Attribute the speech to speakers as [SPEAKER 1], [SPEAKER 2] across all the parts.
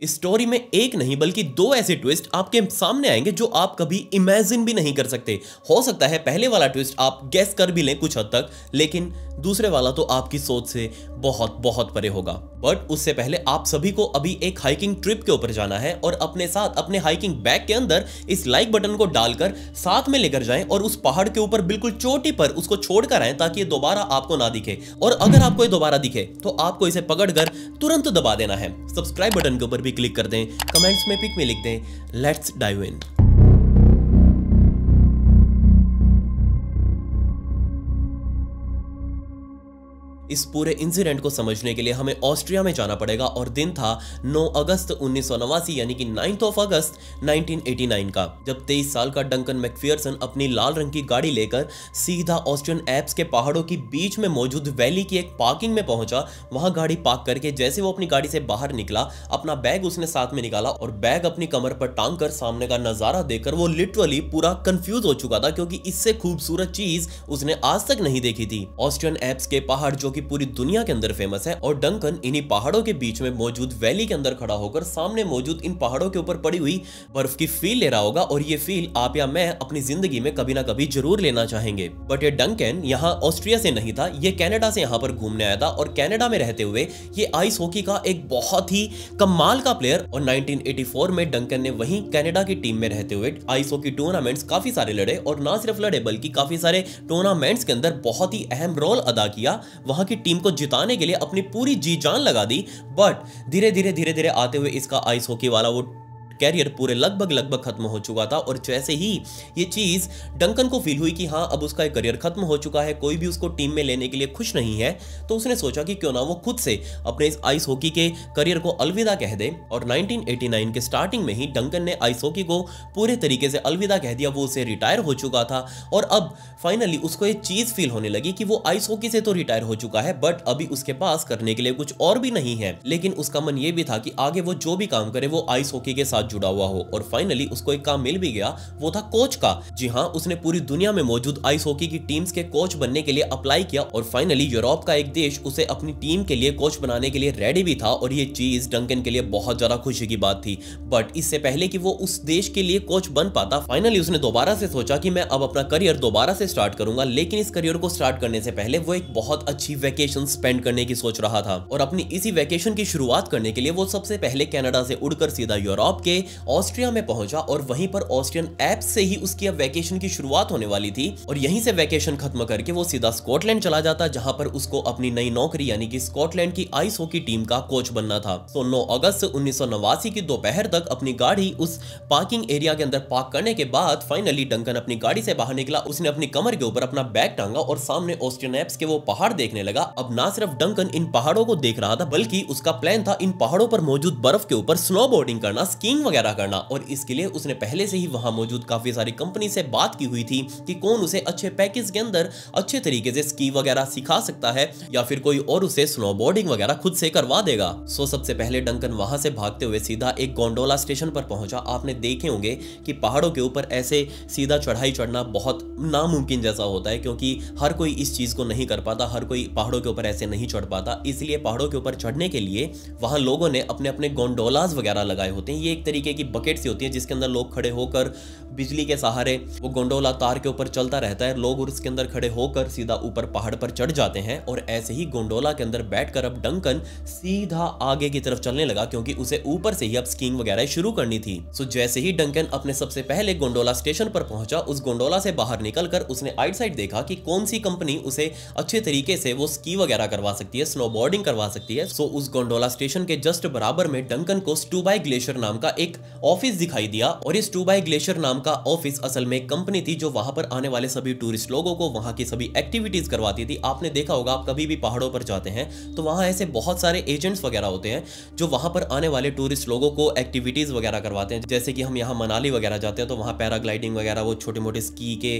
[SPEAKER 1] इस स्टोरी में एक नहीं बल्कि दो ऐसे ट्विस्ट आपके सामने आएंगे जो आप कभी इमेजिन भी नहीं कर सकते। हो सकता है पहले वाला ट्विस्ट आप गेस कर भी लें कुछ हद तक, लेकिन दूसरे वाला तो आपकी सोच से बहुत बहुत परे होगा। बट उससे पहले आप सभी को अभी एक हाइकिंग ट्रिप के ऊपर जाना है और अपने साथ अपने हाइकिंग बैग के अंदर इस लाइक बटन को डालकर साथ में लेकर जाएं और उस पहाड़ के ऊपर बिल्कुल चोटी पर उसको छोड़कर आएं ताकि ये दोबारा आपको ना दिखे। और अगर आपको ये दोबारा दिखे तो आपको इसे पकड़कर तुरंत दबा देना है। सब्सक्राइब बटन के ऊपर भी क्लिक कर दें, कमेंट्स में पिक में लिख दें, लेट्स डाइव इन। इस पूरे इंसिडेंट को समझने के लिए हमें ऑस्ट्रिया में जाना पड़ेगा और दिन था 9 अगस्त 1989 यानी कि 9 अगस्त 1989 का, जब 23 साल का डंकन मैकफियरसन अपनी लाल रंग की गाड़ी लेकर सीधा ऑस्ट्रियन एल्प्स के पहाड़ों की बीच में मौजूद वैली की एक पार्किंग में पहुंचा। वहां गाड़ी पार्क करके जैसे वो अपनी गाड़ी से बाहर निकला, अपना बैग उसने साथ में निकाला और बैग अपनी कमर पर टांग कर सामने का नजारा देखकर वो लिटरली पूरा कंफ्यूज हो चुका था, क्योंकि इससे खूबसूरत चीज उसने आज तक नहीं देखी थी। ऑस्ट्रियन एल्प्स के पहाड़ जो पूरी दुनिया के अंदर फेमस है और डंकन इन्हीं पहाड़ों के बीच में मौजूद वैली के अंदर खड़ा होकर सामने मौजूद इन पहाड़ों के ऊपर पड़ी हुई बर्फ की फील ले रहा होगा। और ये फील आप या मैं अपनी जिंदगी में कभी ना कभी जरूर लेना चाहेंगे। बट ये डंकन यहाँ ऑस्ट्रिया से नहीं था, ये कनाडा से यहाँ पर घूमने आया था और कनाडा में रहते हुए ये आइस हॉकी का एक बहुत ही कमाल का प्लेयर। और 1984 में डंकन ने वहीं कनाडा की टीम में रहते हुए आइस हॉकी टूर्नामेंट्स काफी सारे लड़े और ना सिर्फ लड़े बल्कि काफी सारे टूर्नामेंट्स के अंदर बहुत ही अहम रोल अदा किया। वहां की टीम को जिताने के लिए अपनी पूरी जी जान लगा दी। बट धीरे धीरे आते हुए इसका आइस हॉकी वाला वो कैरियर पूरे लगभग खत्म हो चुका था। और जैसे ही ये चीज डंकन को फील हुई कि हाँ अब उसका एक करियर खत्म हो चुका है, कोई भी उसको टीम में लेने के लिए खुश नहीं है, तो उसने सोचा कि क्यों ना वो खुद से अपने इस आइस हॉकी के करियर को अलविदा कह दे। और 1989 के स्टार्टिंग में ही डंकन ने आइस हॉकी को पूरे तरीके से अलविदा कह दिया। वो उसे रिटायर हो चुका था और अब फाइनली उसको एक चीज फील होने लगी कि वो आइस हॉकी से तो रिटायर हो चुका है, बट अभी उसके पास करने के लिए कुछ और भी नहीं है। लेकिन उसका मन ये भी था कि आगे वो जो भी काम करे वो आइस हॉकी के साथ जुड़ा हुआ हो। और फाइनली उसको एक काम मिल भी गया, वो था कोच का। जी हाँ, उसने पूरी दुनिया में मौजूद आइस हॉकी की टीम्स के कोच बनने के लिए अप्लाई किया और फाइनली यूरोप का एक देश उसे अपनी टीम के लिए कोच बनाने के लिए रेडी भी था। और ये चीज डंकन के लिए बहुत ज्यादा खुशी की बात थी। बट इससे पहले कि वो उस देश के लिए कोच बन पाता, फाइनली उसने दोबारा से सोचा कि मैं अब अपना करियर दोबारा से स्टार्ट करूंगा। लेकिन इस करियर को स्टार्ट करने से पहले वो एक बहुत अच्छी वैकेशन स्पेंड करने की सोच रहा था। और अपनी इसी वैकेशन की शुरुआत करने के लिए वो सबसे पहले कनाडा से उड़कर सीधा यूरोप के ऑस्ट्रिया में पहुंचा और वहीं पर ऑस्ट्रियन एल्प्स से ही उसकी अब वैकेशन की शुरुआत होने वाली थी। और यहीं से वैकेशन खत्म करके वो सीधा स्कॉटलैंड चला जाता, जहां पर उसको अपनी नई नौकरी यानी कि स्कॉटलैंड की आइस हॉकी टीम का कोच बनना था। तो 9 अगस्त 1989 की दोपहर तक अपनी गाड़ी उस पार्किंग एरिया के अंदर पार्क करने के बाद फाइनली डंकन अपनी गाड़ी से बाहर निकला। उसने अपनी कमर के ऊपर अपना बैग टांगा और सामने ऑस्ट्रियन एल्प्स के वो पहाड़ देखने लगा। अब ना सिर्फ डंकन इन पहाड़ों को देख रहा था, बल्कि उसका प्लान था इन पहाड़ों पर मौजूद बर्फ के ऊपर स्नोबोर्डिंग करना, स्कीइंग वगैरह करना। और इसके लिए उसने पहले से ही वहां मौजूद काफी सारी कंपनी से बात की हुई थी कि कौन उसे अच्छे पैकेज के अंदर अच्छे तरीके से स्की वगैरह सिखा सकता है या फिर कोई और उसे स्नोबोर्डिंग वगैरह खुद से करवा देगा। सो सबसे पहले डंकन वहां से भागते हुए सीधा एक गोंडोला स्टेशन पर पहुंचा। आपने देखे होंगे कि पहाड़ों के ऊपर ऐसे सीधा चढ़ाई चढ़ना बहुत नामुमकिन जैसा होता है, क्योंकि हर कोई इस चीज को नहीं कर पाता, हर कोई पहाड़ों के ऊपर ऐसे नहीं चढ़ पाता। इसलिए पहाड़ों के ऊपर चढ़ने के लिए वहां लोगों ने अपने अपने गोंडोलाज वगैरह लगाए होते हैं। ये एक तरीके की बकेट सी होती है जिसके अंदर लोग खड़े होकर बिजली के सहारे वो गोंडोला तार के ऊपर चलता रहता है, लोग उसके अंदर खड़े होकर सीधा ऊपर पहाड़ पर चढ़ जाते हैं। और ऐसे ही गोंडोला के अंदर बैठकर अब डंकन सीधा आगे की तरफ चलने लगा, क्योंकि उसे ऊपर से ही अब स्कीइंग वगैरह शुरू करनी थी। सो जैसे ही डंकन अपने सबसे पहले गोंडोला स्टेशन पर पहुंचा, उस गोंडोला से बाहर निकलकर उसने आइट साइड देखा कि कौन सी कंपनी उसे अच्छे तरीके से वो स्की वगैरह करवा सकती है, स्नोबोर्डिंग करवा सकती है। सो उस गोंडोला स्टेशन के जस्ट बराबर में डंकन को स्टूबाई ग्लेशियर नाम का एक ऑफिस दिखाई दिया। और इस स्टूबाई ग्लेशियर नाम का ऑफिस असल में एक कंपनी थी जो वहां पर आने वाले सभी टूरिस्ट लोगों को वहां की सभी एक्टिविटीज करवाती थी। आपने देखा होगा, आप कभी भी पहाड़ों पर जाते हैं तो वहां ऐसे बहुत सारे एजेंट्स वगैरह होते हैं जो वहां पर आने वाले टूरिस्ट लोगों को एक्टिविटीज वगैरह करवाते हैं। जैसे कि हम यहाँ मनाली वगैरह जाते हैं तो वहां पैराग्लाइडिंग वगैरह, वो छोटे मोटे स्की के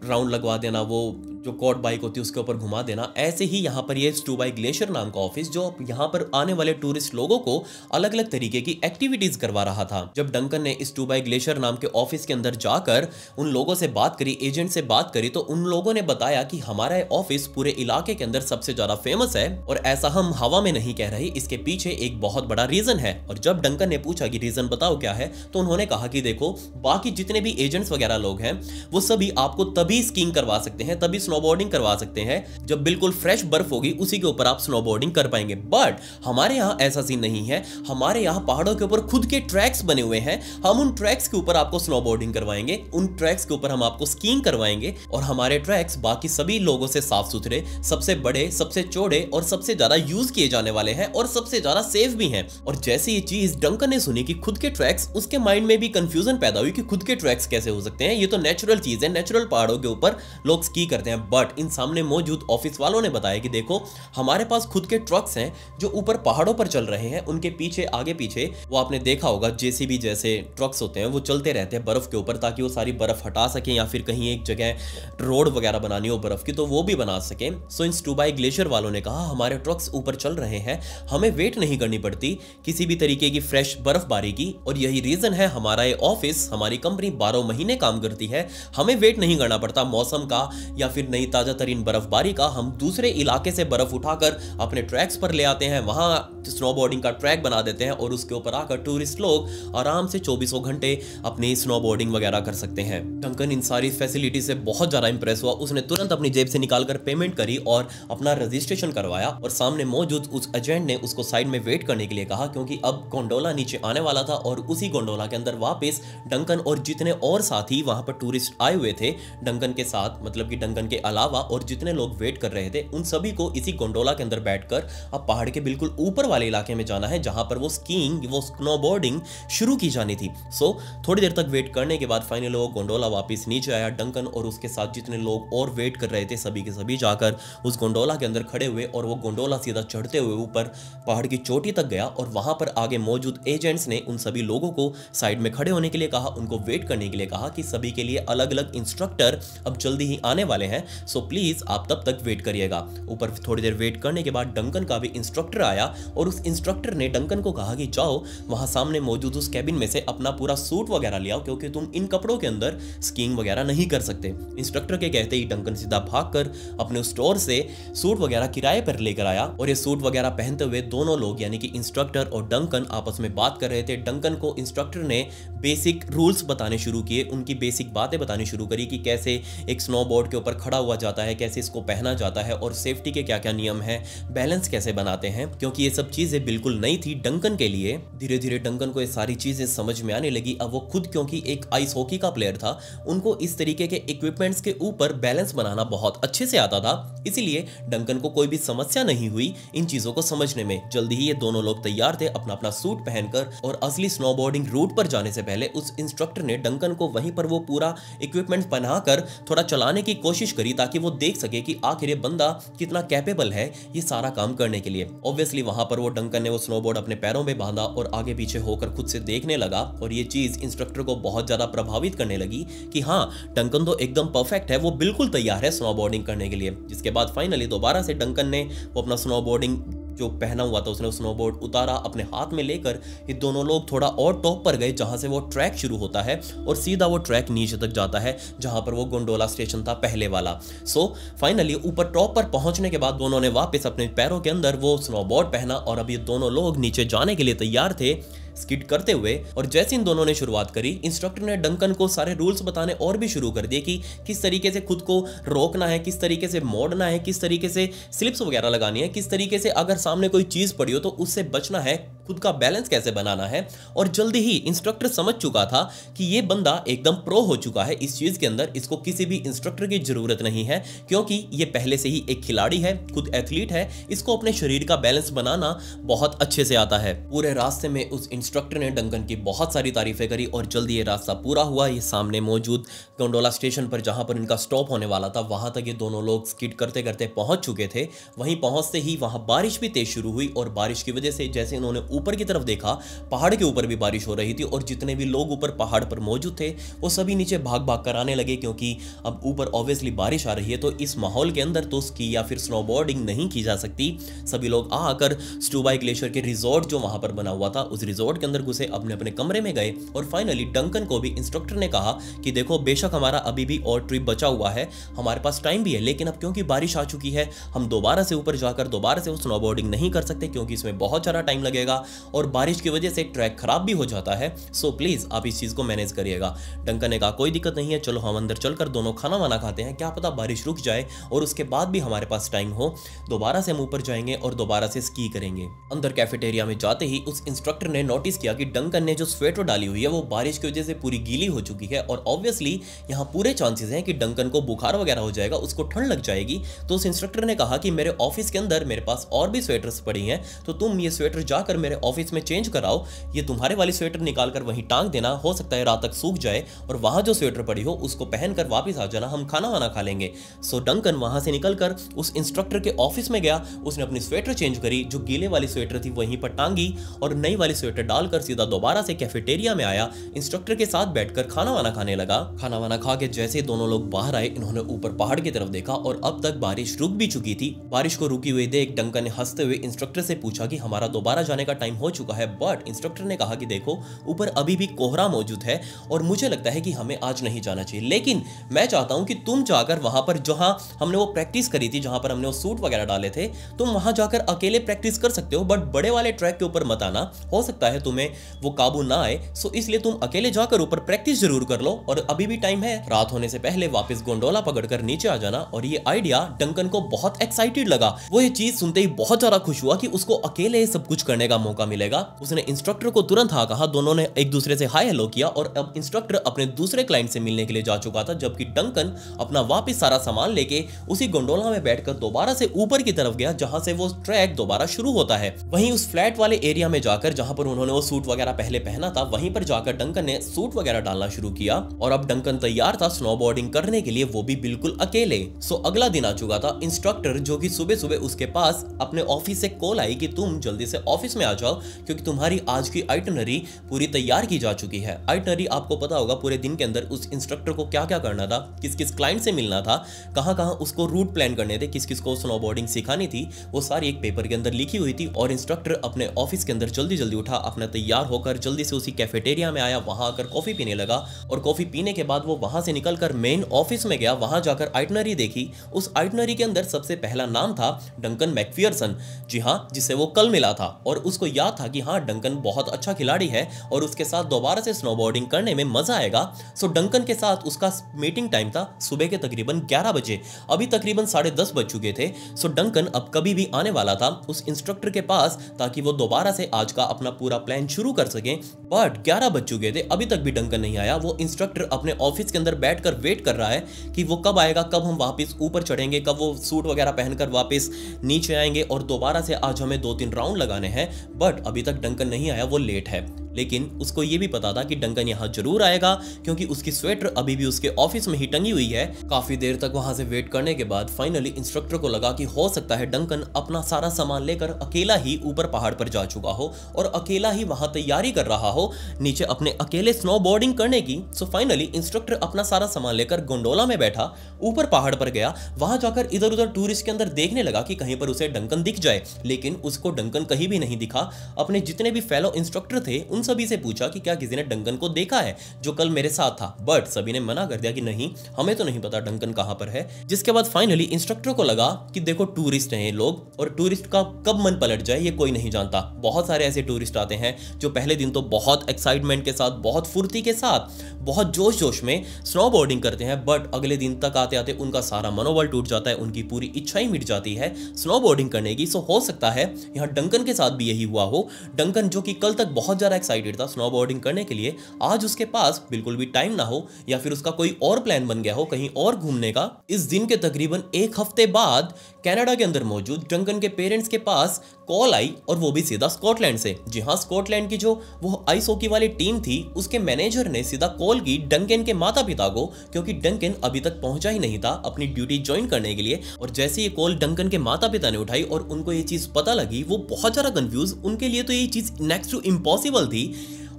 [SPEAKER 1] राउंड लगवा देना, वो जो कॉट बाइक होती है उसके ऊपर घुमा देना। ऐसे ही यहाँ पर ये स्टूबाई ग्लेशियर नाम का ऑफिस जो यहाँ पर आने वाले टूरिस्ट लोगों को अलग अलग तरीके की एक्टिविटीज करवा रहा था। जब डंकन ने स्टूबाई ग्लेशियर नाम के ऑफिस के अंदर जाकर उन लोगों से बात करी, एजेंट से बात करी, तो उन लोगों ने बताया कि हमारा ऑफिस पूरे इलाके के अंदर सबसे ज्यादा फेमस है और ऐसा हम हवा में नहीं कह रहे, इसके पीछे एक बहुत बड़ा रीजन है। और जब डंकन ने पूछा कि रीजन बताओ क्या है, तो उन्होंने कहा कि देखो बाकी जितने भी एजेंट्स वगैरह लोग हैं वो सभी आपको तभी स्कीइंग करवा सकते हैं, तभी स्नोबोर्डिंग करवा सकते हैं जब बिल्कुल फ्रेश बर्फ होगी, उसी के ऊपर आप स्नोबोर्डिंग कर पाएंगे। बट हमारे यहाँ ऐसा सीन नहीं है, हमारे यहाँ पहाड़ों के ऊपर खुद के ट्रैक्स बने हुए हैं, हम उन ट्रैक्स के ऊपर आपको स्नोबोर्डिंग करवाएंगे, उन ट्रैक्स के ऊपर हम आपको स्कीइंग करवाएंगे और हमारे ट्रैक्स बाकी सभी लोगों से साफ सुथरे, सबसे बड़े, सबसे चौड़े और सबसे ज्यादा यूज किए जाने वाले हैं और सबसे ज्यादा सेफ भी हैं। और जैसे ये चीज डंकन ने सुनी कि खुद के ट्रैक्स, उसके माइंड में भी कंफ्यूजन पैदा हुई कि खुद के ट्रैक्स कैसे हो सकते हैं, ये तो नेचुरल चीज है, नेचुरल पहाड़ों के ऊपर लोग स्की करते हैं। बट इन सामने मौजूद ऑफिस वालों ने बताया कि देखो हमारे पास खुद के ट्रक्स हैं जो ऊपर पहाड़ों पर चल रहे हैं, उनके पीछे आगे पीछे वो आपने देखा होगा जेसीबी जैसे ट्रक्स होते हैं, वो चलते रहते हैं बर्फ के ऊपर ताकि वो सारी बर्फ हटा सकें या फिर कहीं एक जगह रोड वगैरह बनानी हो बर्फ की तो वो भी बना सकें। सो इन स्टूबाई ग्लेशियर वालों ने कहा हमारे ट्रक्स ऊपर चल रहे हैं, हमें वेट नहीं करनी पड़ती किसी भी तरीके की फ्रेश बर्फबारी की, और यही रीजन है हमारा ये ऑफिस, हमारी कंपनी 12 महीने काम करती है, हमें वेट नहीं करना पड़ता मौसम का या फिर नई ताजा तरीन बर्फबारी का। हम दूसरे इलाके से बर्फ उठाकर अपने ट्रैक्स पर ले आते हैं, वहां स्नोबोर्डिंग का ट्रैक बना देते हैं और उसके ऊपर आकर टूरिस्ट लोग आराम से 24 घंटे अपनी स्नोबोर्डिंग वगैरह कर सकते हैं। डंकन इन सारी फैसिलिटी से बहुत ज्यादा इंप्रेस हुआ, उसने तुरंत अपनी जेब से निकालकर पेमेंट करी और अपना रजिस्ट्रेशन करवाया और सामने मौजूद उस एजेंट ने उसको साइड में वेट करने के लिए कहा क्योंकि अब गोंडोला नीचे आने वाला था और उसी गोंडोला के अंदर वापस डंकन और जितने और साथी वहां पर टूरिस्ट आए हुए थे डंकन के साथ, मतलब कि डंकन के अलावा और जितने लोग वेट कर रहे थे उन सभी को इसी गोंडोला के अंदर बैठकर अब पहाड़ के बिल्कुल ऊपर वाले इलाके में जाना है जहां पर वो स्कीइंग, वो स्नोबोर्डिंग शुरू की जानी थी। सो थोड़ी देर तक वेट करने के बाद फाइनली वो गोंडोला वापस नीचे आया। डंकन और उसके साथ जितने लोग और वेट कर रहे थे सभी के सभी जाकर उस गोंडोला के अंदर खड़े हुए और वो गोंडोला सीधा चढ़ते हुए ऊपर पहाड़ की चोटी तक गया और वहां पर आगे मौजूद एजेंट्स ने उन सभी लोगों को साइड में खड़े होने के लिए कहा, उनको वेट करने के लिए कहा कि सभी के लिए अलग अलग इंस्ट्रक्टर अब जल्दी ही आने वाले हैं, सो प्लीज आप तब तक वेट करिएगा। ऊपर थोड़ी देर वेट करने के बाद डंकन का भी इंस्ट्रक्टर आया और उस इंस्ट्रक्टर ने डंकन को कहा कि जाओ वहां सामने मौजूद उस कैबिन में से अपना पूरा सूट वगैरह ले आओ क्योंकि तुम इन कपड़ों के अंदर स्कीइंग वगैरह नहीं कर सकते। इंस्ट्रक्टर के कहते ही डंकन सीधा भागकर अपने स्टोर से सूट वगैरह किराए पर लेकर आया और ये सूट वगैरह पहनते हुए दोनों लोग यानी कि इंस्ट्रक्टर और डंकन आपस में बात कर रहे थे। डंकन को इंस्ट्रक्टर ने बेसिक रूल्स बताने शुरू किए, उनकी बेसिक बातें बतानी शुरू करी कि कैसे एक स्नोबोर्ड के ऊपर खड़ा हुआ जाता है, कैसे इसको पहना जाता है और सेफ्टी के क्या क्या नियम हैं, बैलेंस कैसे बनाते हैं, क्योंकि ये सब चीजें बिल्कुल नई थी डंकन के लिए। धीरे धीरे डंकन को ये सारी चीजें समझ में आने लगी। अब वो खुद क्योंकि एक आइस हॉकी का प्लेयर था, उनको इस तरीके के इक्विपमेंट्स के ऊपर बैलेंस बनाना बहुत अच्छे से आता था, इसीलिए डंकन को कोई भी समस्या नहीं हुई इन चीजों को समझने में। जल्दी ही ये दोनों लोग तैयार थे अपना अपना सूट पहनकर और असली स्नोबोर्डिंग रूट पर जाने से पहले उस इंस्ट्रक्टर ने डंकन को वहीं पर वो पूरा इक्विपमेंट पहनाकर थोड़ा चलाने की कोशिश करी ताकि वो देख सके कि आखिर ये बंदा कितना कैपेबल है ये सारा काम करने के लिए। ऑब्वियसली वहां पर वो डंकन ने वो स्नोबोर्ड अपने पैरों में बांधा और आगे पीछे होकर खुद से देखने लगा और ये चीज इंस्ट्रक्टर को बहुत ज्यादा प्रभावित करने लगी कि हाँ डंकन तो एकदम परफेक्ट है, वो बिल्कुल तैयार है स्नोबोर्डिंग करने के लिए। जिसके बाद फाइनली दोबारा से डंकन ने वो अपना स्नोबोर्डिंग जो पहना हुआ था उसने स्नोबोर्ड उतारा, अपने हाथ में लेकर ये दोनों लोग थोड़ा और टॉप पर गए जहां से वो ट्रैक शुरू होता है और सीधा वो ट्रैक नीचे तक जाता है जहां पर वो गोंडोला स्टेशन था पहले वाला। सो फाइनली ऊपर टॉप पर पहुंचने के बाद दोनों ने वापस अपने पैरों के अंदर वो स्नोबोर्ड पहना और अब ये दोनों लोग नीचे जाने के लिए तैयार थे स्किड करते हुए। और जैसे इन दोनों ने शुरुआत करी इंस्ट्रक्टर ने डंकन को सारे रूल्स बताने और भी शुरू कर दिए कि किस तरीके से खुद को रोकना है, किस तरीके से मोड़ना है, किस तरीके से स्लिप्स वगैरह लगानी है, किस तरीके से अगर सामने कोई चीज पड़ी हो तो उससे बचना है, खुद का बैलेंस कैसे बनाना है। और जल्दी ही इंस्ट्रक्टर समझ चुका था कि ये बंदा एकदम प्रो हो चुका है इस चीज के अंदर, इसको किसी भी इंस्ट्रक्टर की जरूरत नहीं है क्योंकि ये पहले से ही एक खिलाड़ी है, खुद एथलीट है, इसको अपने शरीर का बैलेंस बनाना बहुत अच्छे से आता है। पूरे रास्ते में उस इंस्ट्रक्टर ने डंकन की बहुत सारी तारीफें करी और जल्दी ये रास्ता पूरा हुआ। ये सामने मौजूद गोंडोला स्टेशन पर जहां पर इनका स्टॉप होने वाला था वहां तक ये दोनों लोग स्किड करते करते पहुंच चुके थे। वहीं पहुंचते ही वहां बारिश भी तेज शुरू हुई और बारिश की वजह से जैसे इन्होंने ऊपर की तरफ देखा, पहाड़ के ऊपर भी बारिश हो रही थी और जितने भी लोग ऊपर पहाड़ पर मौजूद थे वो सभी नीचे भाग भाग कर आने लगे, क्योंकि अब ऊपर ऑब्वियसली बारिश आ रही है। तो इस माहौल के अंदर तो स्की या फिर स्नोबोर्डिंग नहीं की जा सकती। सभी लोग आकर स्टूबाई ग्लेशियर के रिजॉर्ट जो वहां पर बना हुआ था उस रिजॉर्ट के अंदर घुसे, अपने अपने कमरे में गए और फाइनली डंकन को भी इंस्ट्रक्टर ने कहा कि देखो बेशक हमारा अभी भी और ट्रिप बचा हुआ है, हमारे पास टाइम भी है, लेकिन अब क्योंकि बारिश आ चुकी है हम दोबारा से ऊपर जाकर दोबारा से वो स्नोबोर्डिंग नहीं कर सकते, क्योंकि इसमें बहुत सारा टाइम लगेगा और बारिश की वजह से ट्रैक खराब भी हो जाता है। सो प्लीज आप इस चीज को मैनेज करिएगा। डंकन ने कहा कोई दिक्कत नहीं है, चलो हम अंदर चलकर दोनों खाना वाना खाते हैं, क्या पता बारिश रुक जाए और उसके बाद भी हमारे पास टाइम हो, दोबारा से हम ऊपर जाएंगे और दोबारा से स्की करेंगे। अंदर कैफेटेरिया में जाते ही उस इंस्ट्रक्टर ने नोटिस किया कि डंकन ने जो स्वेटर डाली हुई है वो बारिश की वजह से पूरी गीली हो चुकी है और ऑब्वियसली यहाँ पूरे चांसेस हैं कि डंकन को बुखार वगैरह हो जाएगा, उसको ठंड लग जाएगी। तो उस इंस्ट्रक्टर ने कहा कि मेरे ऑफिस के अंदर मेरे पास और भी स्वेटर्स पड़ी हैं, तो तुम ये स्वेटर जाकर मेरे ऑफिस में चेंज कराओ, ये तुम्हारे वाली स्वेटर निकाल कर वहीं टांग देना, हो सकता है रात तक सूख जाए और वहां जो स्वेटर पड़ी हो उसको पहनकर वापस आ जाना, हम खाना वाना खा लेंगे। सो डंकन वहां से निकलकर उस इंस्ट्रक्टर के ऑफिस में गया, उसने अपनी स्वेटर चेंज करी, जो गीले वाली स्वेटर थी वहीं पर टांगी और नई वाली स्वेटर डालकर सीधा दोबारा से कैफेटेरिया में आया, इंस्ट्रक्टर के साथ बैठकर खाना वाना खाने लगा। खाना वाना खा के जैसे दोनों लोग बाहर आए, इन्होंने ऊपर पहाड़ की तरफ देखा और अब तक बारिश रुक भी चुकी थी। बारिश को रुकी हुई देख डंकन ने हंसते हुए इंस्ट्रक्टर से पूछा कि हमारा दोबारा जाने का टाइम हो चुका है, बट इंस्ट्रक्टर ने कहा कि देखो ऊपर अभी भी कोहरा मौजूद है और मुझे लगता है कि हमें आज नहीं जाना चाहिए, लेकिन मैं चाहता हूं कि तुम जाकर वहां पर जहां हमने वो प्रैक्टिस करी थी, जहां पर हमने वो सूट वगैरह डाले थे, तुम वहां जाकर अकेले प्रैक्टिस कर सकते हो, बट बड़े वाले ट्रैक के ऊपर मत आना, हो सकता है तुम्हें वो काबू ना आए, सो इसलिए तुम अकेले जाकर ऊपर प्रैक्टिस जरूर कर लो और अभी भी टाइम है, रात होने से पहले वापस गोंडोला पकड़कर नीचे आ जाना। और ये आइडिया डंकन को बहुत एक्साइटेड लगा, वो ये चीज सुनते ही बहुत ज्यादा खुश हुआ कि उसको अकेले सब कुछ करने का मौका मिलेगा। उसने इंस्ट्रक्टर को तुरंत हाँ कहा, दोनों ने एक दूसरे से हाय हेलो किया और अब इंस्ट्रक्टर अपने दूसरे क्लाइंट से मिलने के लिए जा चुका था, जबकि डंकन अपना वापस सारा सामान लेके उसी गोंडोला में बैठकर दोबारा से ऊपर की तरफ गया, जहां से वो ट्रैक दोबारा शुरू होता है। वहीं उस फ्लैट वाले एरिया में जाकर जहां पर उन्होंने वो सूट वगैरह पहले पहना था, वहीं पर जाकर डंकन ने सूट वगैरह डालना शुरू किया और अब डंकन तैयार था स्नोबोर्डिंग करने के लिए, वो भी बिल्कुल अकेले। सो अगला दिन आ चुका था। इंस्ट्रक्टर जो कि सुबह सुबह उसके पास अपने ऑफिस से कॉल आई कि तुम जल्दी से ऑफिस में आ जाओ, क्योंकि तुम्हारी आज की आइटनरी पूरी तैयार की जा चुकी है। आइटनरी आपको पता होगा पूरे दिन के अंदर उस इंस्ट्रक्टर को क्या क्या करना था, किस किस क्लाइंट से मिलना था, कहां कहां उसको रूट प्लान करने थे, किस किस को स्नोबोर्डिंग सिखानी थी, वो सारी एक पेपर के अंदर लिखी हुई थी। और इंस्ट्रक्टर अपने ऑफिस के अंदर जल्दी जल्दी उठा, अपना तैयार होकर जल्दी से उसी कैफेटेरिया में आया, वहां आकर कॉफी पीने लगा और कॉफी पीने के बाद वो वहां से निकलकर मेन ऑफिस में गया, वहां जाकर आइटनरी देखी। उस आइटनरी के अंदर सबसे पहला नाम था डंकन मैकफियरसन, जी हां, जिसे वो कल मिला था और उसको याद था कि हां डंकन बहुत अच्छा खिलाड़ी है और उसके साथ दोबारा से स्नोबोर्डिंग करने में मजा आएगा। सो डंकन के साथ उसका मीटिंग टाइम था सुबह के तकरीबन 11 बजे, अभी तकरीबन 10:30 बज चुके थे। सो डंकन अब कभी भी आने वाला था उस इंस्ट्रक्टर के पास ताकि वो दोबारा से आज का अपना पूरा प्लान शुरू कर सके, बट 11 बज चुके थे, अभी तक भी डंकन नहीं आया। वो इंस्ट्रक्टर अपने ऑफिस के अंदर बैठकर वेट कर रहा है कि वो कब आएगा, कब हम वापस ऊपर चढ़ेंगे, कब वो सूट वगैरह पहनकर वापस नीचे आएंगे और दोबारा से आज हमें 2-3 राउंड लगाने हैं, बट अभी तक डंकन नहीं आया, वो लेट है। लेकिन उसको ये भी पता था कि डंकन यहाँ जरूर आएगा, क्योंकि उसकी स्वेटर अभी भी उसके ऑफिस में ही टंगी हुई है। काफी देर तक वहां से वेट करने के बाद फाइनली इंस्ट्रक्टर को लगा कि हो सकता है डंकन अपना सारा सामान लेकर अकेला ही ऊपर पहाड़ पर जा चुका हो और अकेला ही वहां तैयारी कर रहा हो नीचे अपने अकेले स्नोबोर्डिंग करने की। सो फाइनली इंस्ट्रक्टर अपना सारा सामान लेकर गोंडोला में बैठा, ऊपर पहाड़ पर गया, वहां जाकर इधर उधर टूरिस्ट के अंदर देखने लगा कि कहीं पर उसे डंकन दिख जाए, लेकिन उसको डंकन कहीं भी नहीं दिखा। अपने जितने भी फेलो इंस्ट्रक्टर थे उन सभी से पूछा कि क्या किसी ने डंकन को देखा है जो कल मेरे साथ था, बट सभी ने मना कर दिया कि नहीं, हमें तो नहीं पता डंकन कहां पर है। जिसके बाद फाइनली इंस्ट्रक्टर को लगा कि देखो टूरिस्ट हैं ये लोग और टूरिस्ट का कब मन पलट जाए ये कोई नहीं जानता। बहुत सारे ऐसे टूरिस्ट आते हैं जो पहले दिन तो बहुत एक्साइटमेंट के साथ, बहुत फुर्ती के साथ, बहुत जोश जोश में स्नोबोर्डिंग करते हैं, बट अगले दिन तक आते आते उनका सारा मनोबल टूट जाता है, उनकी पूरी इच्छा ही मिट जाती है स्नोबोर्डिंग करने की। सो हो सकता है यहाँ डंकन के साथ भी यही हुआ हो। डंकन जो कि कल तक बहुत ज्यादा एक्साइटेड था स्नोबोर्डिंग करने के लिए, आज उसके पास बिल्कुल भी टाइम ना हो या फिर उसका कोई और प्लान बन गया हो कहीं और घूमने का। इस दिन के तकरीबन 1 हफ्ते बाद कनाडा के अंदर मौजूद डंकन के पेरेंट्स के पास कॉल आई और वो भी सीधा स्कॉटलैंड से। जी हाँ, स्कॉटलैंड की जो वो आइस हॉकी वाली टीम थी उसके मैनेजर ने सीधा कॉल की डंकन के माता पिता को, क्योंकि डंकन अभी तक पहुंचा ही नहीं था अपनी ड्यूटी ज्वाइन करने के लिए। और जैसे ये कॉल डंकन के माता पिता ने उठाई और उनको ये चीज पता लगी, वो बहुत ज्यादा कंफ्यूज, उनके लिए तो ये चीज नेक्स्ट टू इम्पॉसिबल थी।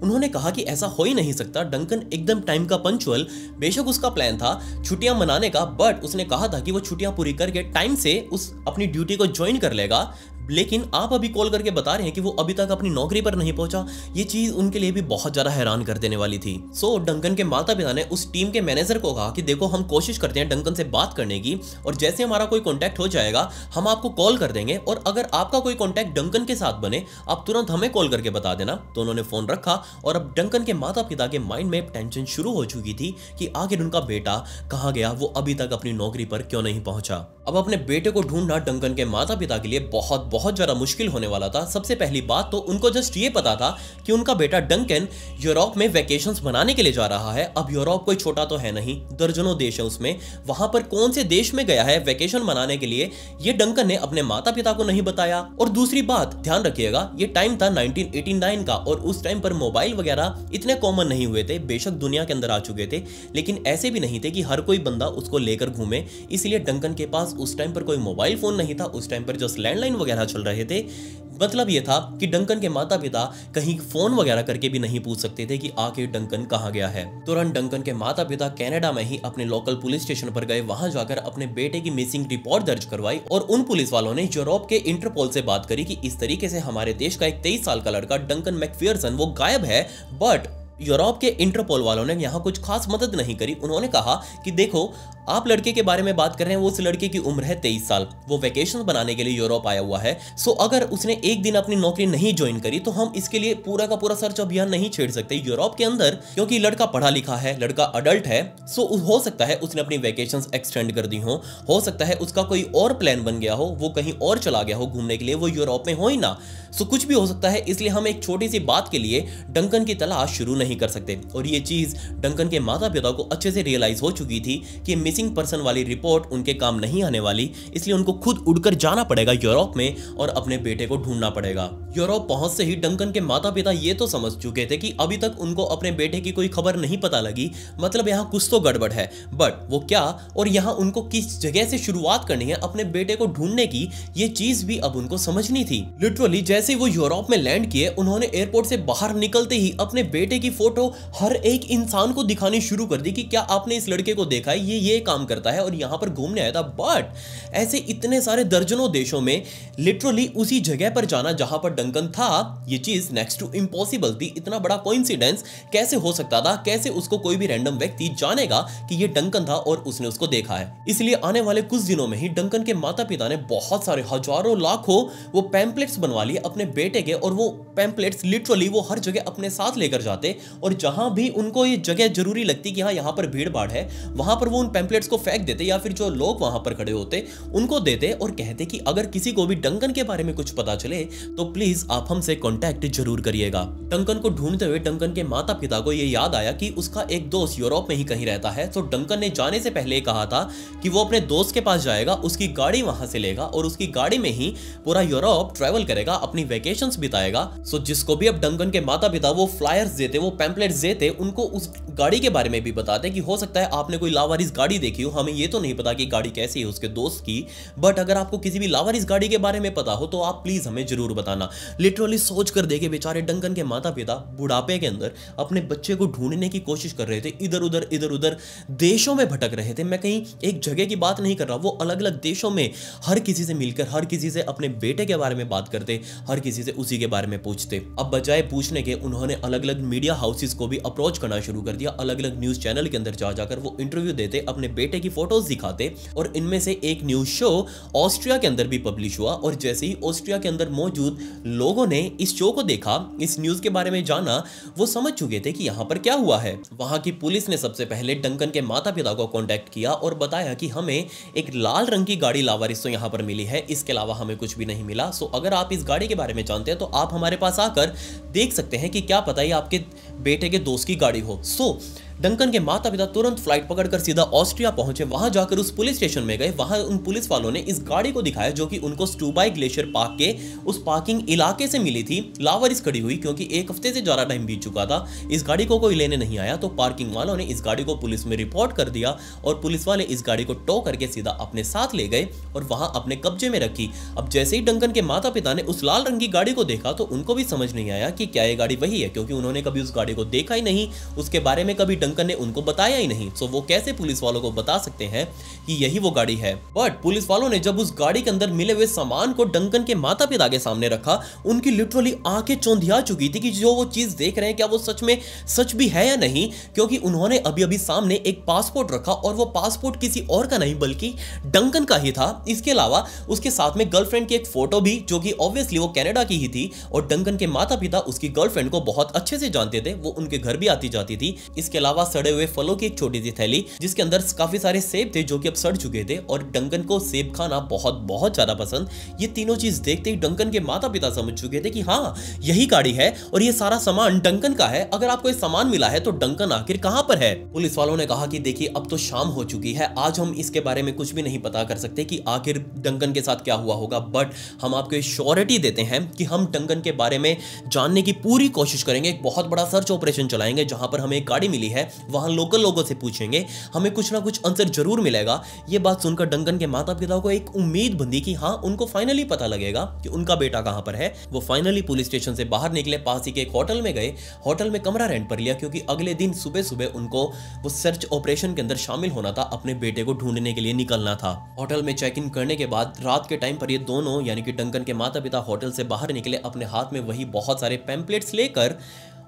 [SPEAKER 1] उन्होंने कहा कि ऐसा हो ही नहीं सकता। डंकन एकदम टाइम का पंचुअल, बेशक उसका प्लान था छुट्टियां मनाने का, बट उसने कहा था कि वो छुट्टियां पूरी करके टाइम से उस अपनी ड्यूटी को ज्वाइन कर लेगा। लेकिन आप अभी कॉल करके बता रहे हैं कि वो अभी तक अपनी नौकरी पर नहीं पहुंचा। ये चीज उनके लिए भी बहुत ज्यादा हैरान कर देने वाली थी। सो डंकन के माता पिता ने उस टीम के मैनेजर को कहा कि देखो, हम कोशिश करते हैं डंकन से बात करने की, और जैसे हमारा कोई कॉन्टैक्ट हो जाएगा हम आपको कॉल कर देंगे, और अगर आपका कोई कॉन्टैक्ट डंकन के साथ बने आप तुरंत हमें कॉल करके बता देना। तो उन्होंने फोन रखा और अब डंकन के माता पिता के माइंड में टेंशन शुरू हो चुकी थी कि आखिर उनका बेटा कहाँ गया, वो अभी तक अपनी नौकरी पर क्यों नहीं पहुंचा। अब अपने बेटे को ढूंढना डंकन के माता पिता के लिए बहुत बहुत ज्यादा मुश्किल होने वाला था। सबसे पहली बात तो उनको जस्ट ये पता था कि उनका बेटा डंकन यूरोप में वेकेशंस मनाने के लिए जा रहा है। अब यूरोप कोई छोटा तो है नहीं, दर्जनों देश है उसमें। वहां पर कौन से देश में गया है वेकेशन मनाने के लिए, ये डंकन ने अपने माता पिता को नहीं बताया। और दूसरी बात ध्यान रखिएगा, ये टाइम था 1989 का, और उस टाइम पर मोबाइल वगैरह इतने कॉमन नहीं हुए थे। बेशक दुनिया के अंदर आ चुके थे, लेकिन ऐसे भी नहीं थे कि हर कोई बंदा उसको लेकर घूमे। इसलिए डंकन के पास उस टाइम पर कोई मोबाइल फोन नहीं था। उस टाइम पर जो लैंडलाइन वगैरह चल रहे थे, मतलब ये था कि डंकन के माता पिता कहीं फोन वगैरह करके भी नहीं पूछ सकते थे कि आखिर डंकन कहाँ गया है। तुरंत डंकन के माता पिता कनाडा में ही अपने लोकल पुलिस स्टेशन पर गए। वहां जाकर अपने बेटे की मिसिंग रिपोर्ट दर्ज करवाई, और उन पुलिस वालों ने यूरोप के इंटरपोल से बात करी कि इस तरीके से हमारे देश का एक 23 साल का लड़का डंकन मैकफियरसन वो गायब है। बट यूरोप के इंटरपोल वालों ने यहाँ कुछ खास मदद नहीं करी। उन्होंने कहा कि देखो, आप लड़के के बारे में बात कर रहे हैं, वो उस लड़के की उम्र है 23 साल, वो वेकेशन बनाने के लिए यूरोप आया हुआ है। सो अगर उसने एक दिन अपनी नौकरी नहीं ज्वाइन करी तो हम इसके लिए पूरा का पूरा सर्च अभियान नहीं छेड़ सकते यूरोप के अंदर, क्योंकि लड़का पढ़ा लिखा है, लड़का अडल्ट है। सो हो सकता है उसने अपनी वेकेशंस एक्सटेंड कर दी हो सकता है उसका कोई और प्लान बन गया हो, वो कहीं और चला गया हो घूमने के लिए, वो यूरोप में हो ही ना। सो कुछ भी हो सकता है, इसलिए हम एक छोटी सी बात के लिए डंकन की तलाश शुरू नहीं कर सकते। और ये चीज डंकन के माता पिता को अच्छे से रियलाइज हो चुकी थी कि मिसिंग पर्सन वाली रिपोर्ट उनके काम नहीं आने वाली, इसलिए उनको खुद उड़कर जाना पड़ेगा यूरोप में और अपने बेटे को ढूंढना पड़ेगा। यूरोप पहुंच से ही डंकन के माता पिता ये तो समझ चुके थे कि अभी तक उनको अपने बेटे की कोई खबर नहीं पता लगी, मतलब यहाँ कुछ तो गड़बड़ है। बट वो क्या और यहाँ उनको किस जगह से शुरुआत करनी है अपने बेटे को ढूंढने की, ये चीज भी अब उनको समझनी थी। लिटरली जैसे वो यूरोप में लैंड किए, उन्होंने एयरपोर्ट से बाहर निकलते ही अपने बेटे की फोटो हर एक इंसान को दिखानी शुरू कर दी कि क्या आपने इस लड़के को देखा है, ये काम करता है और यहाँ पर घूमने आया था। बट ऐसे इतने सारे दर्जनों देशों में लिटरली उसी जगह पर जाना जहां पर डंकन था, ये चीज नेक्स्ट टू इम्पॉसिबल थी। इतना बड़ा कोइंसिडेंस कैसे हो सकता था? कैसे उसको कोई भी रैंडम व्यक्ति जानेगा कि ये डंकन था और उसने उसको देखा है? इसलिए आने वाले कुछ दिनों में ही डंकन के माता पिता ने बहुत सारे हजारों लाखों वो पैम्पलेट्स बनवा लिए अपने बेटे के, और वो पैम्पलेट्स लिटरली वो हर जगह अपने साथ लेकर जाते, और जहां भी उनको ये जगह जरूरी लगती कि हाँ यहाँ पर भीड़ भाड़ है, वहां पर वो उन पैम्पलेट्स को फेंक देते, या फिर जो लोग वहां पर खड़े होते उनको देते और कहते कि अगर किसी को भी डंकन के बारे में कुछ पता चले तो प्लीज आप हमसे कांटेक्ट जरूर करिएगा। डंकन को ढूंढते हुए डंकन के माता पिता को ये याद आया कि उसका एक दोस्त यूरोप में ही कहीं रहता है। तो डंकन ने जाने से पहले कहा था कि वो अपने दोस्त के पास जाएगा, उसकी गाड़ी वहां से लेगा और उसकी गाड़ी में ही पूरा यूरोप ट्रेवल करेगा, अपनी वेकेशंस बिताएगा। सो जिसको भी अब डंकन के माता पिता वो फ्लायर्स देते, वो पैम्पलेट्स देते, उनको उस गाड़ी के बारे में भी बताते कि हो सकता है आपने कोई लावारिस गाड़ी देखी हो, हमें ये तो नहीं पता कि गाड़ी कैसी है उसके दोस्त की, बट अगर आपको किसी भी लावारिस गाड़ी के बारे में पता हो तो आप प्लीज हमें जरूर बताना। लिटरली सोच कर देखे बेचारे डंकन के माता पिता बुढ़ापे के अंदर अपने बच्चे को ढूंढने की कोशिश कर रहे थे, इधर उधर देशों में भटक रहे थे। मैं कहीं एक जगह की बात नहीं कर रहा, वो अलग अलग देशों में हर किसी से मिलकर, हर किसी से अपने बेटे के बारे में बात करते, हर किसी से उसी के बारे में पूछते। अब बजाय पूछने के उन्होंने अलग अलग मीडिया हाउसेस को भी अप्रोच करना शुरू कर दिया, अलग अलग न्यूज चैनल के अंदर जाकर वो इंटरव्यू देते, अपने बेटे की फोटोज दिखाते, और इनमें से एक न्यूज शो ऑस्ट्रिया के अंदर भी पब्लिश हुआ। और जैसे ही ऑस्ट्रिया के अंदर मौजूद लोगों ने इस शो को देखा, इस न्यूज के बारे में जाना, वो समझ चुके थे कि यहाँ पर क्या हुआ है। वहां की पुलिस ने सबसे पहले डंकन के माता पिता को कांटेक्ट किया और बताया कि हमें एक लाल रंग की गाड़ी लावारिस तो यहाँ पर मिली है, इसके अलावा हमें कुछ भी नहीं मिला। सो अगर आप इस गाड़ी के बारे में जानते हैं तो आप हमारे पास आकर देख सकते हैं कि क्या पता ही आपके बेटे के दोस्त की गाड़ी हो। सो डंकन के माता पिता तुरंत फ्लाइट पकड़कर सीधा ऑस्ट्रिया पहुंचे। वहां जाकर उस पुलिस स्टेशन में गए। वहां उन पुलिस वालों ने इस गाड़ी को दिखाया जो कि उनको स्टूबाई ग्लेशियर पार्क के उस पार्किंग इलाके से मिली थी। लावारिस खड़ी हुई क्योंकि एक हफ्ते से ज्यादा टाइम बीत चुका था। इस गाड़ी को कोई लेने नहीं आया, तो पार्किंग वालों ने इस गाड़ी को पुलिस में रिपोर्ट कर दिया और पुलिस वाले इस गाड़ी को टो करके सीधा अपने साथ ले गए और वहां अपने कब्जे में रखी। अब जैसे ही डंकन के माता पिता ने उस लाल रंग की गाड़ी को देखा तो उनको भी समझ नहीं आया कि क्या ये गाड़ी वही है, क्योंकि उन्होंने कभी उस गाड़ी को देखा ही नहीं, उसके बारे में कभी डंकन ने उनको बताया ही नहीं। सो वो कैसे पुलिस वालों को बता सकते हैं कि यही वो गाड़ी है। बट पुलिस वालों ने जब उस गाड़ी के अंदर मिले हुए सामान को डंकन के माता पिता के सामने रखा, उनकी लिटरली आंखें चौंधिया चुकी थी कि जो वो चीज देख रहे हैं क्या वो सच में सच भी है या नहीं, क्योंकि उन्होंने अभी अभी सामने एक पासपोर्ट रखा और वो पासपोर्ट किसी और का नहीं बल्कि डंकन का ही था। इसके अलावा उसके साथ में गर्लफ्रेंड की एक फोटो भी, जो कि ऑब्वियसली वो कनाडा की ही थी और डंकन के माता पिता उसकी गर्लफ्रेंड को बहुत अच्छे से जानते थे, वो उनके घर भी आती जाती थी। इसके अलावा सड़े हुए फलों की एक छोटी सी थैली जिसके अंदर काफी सारे सेब थे जो कि अब सड़ चुके थे और डंकन को सेब खाना बहुत बहुत ज्यादा पसंद। ये तीनों चीज देखते ही डंकन के माता पिता समझ चुके थे कि हाँ यही गाड़ी है और ये सारा सामान डंकन का है। अगर आपको ये सामान मिला है तो डंकन आखिर कहां पर है? पुलिस वालों ने कहा कि देखिए अब तो शाम हो चुकी है, आज हम इसके बारे में कुछ भी नहीं पता कर सकते कि आखिर डंकन के साथ क्या हुआ होगा, बट हम आपको श्योरिटी देते हैं कि हम डंकन के बारे में जानने की पूरी कोशिश करेंगे। एक बहुत बड़ा सर्च ऑपरेशन चलाएंगे जहां पर हमें एक गाड़ी मिली है, वहां लोकल लोगों से पूछेंगे, हमें कुछ ना कुछ आंसर जरूर मिलेगा। ये बात सुनकर डंकन के माता पिता को एक उम्मीद बंधी कि हाँ उनको फाइनली पता लगेगा कि उनका बेटा कहां पर है। वो फाइनली पुलिस स्टेशन से बाहर निकले, पास ही के एक होटल में गए, होटल में कमरा रेंट पर लिया क्योंकि अगले दिन सुबह सुबह उनको वो सर्च ऑपरेशन के अंदर शामिल होना था, अपने बेटे को ढूंढने के लिए निकलना था। होटल में चेक इन करने के बाद रात के टाइम पर ये दोनों यानी कि डंकन के माता पिता होटल से बाहर निकले, अपने हाथ में वही बहुत सारे पैम्पलेट्स लेकर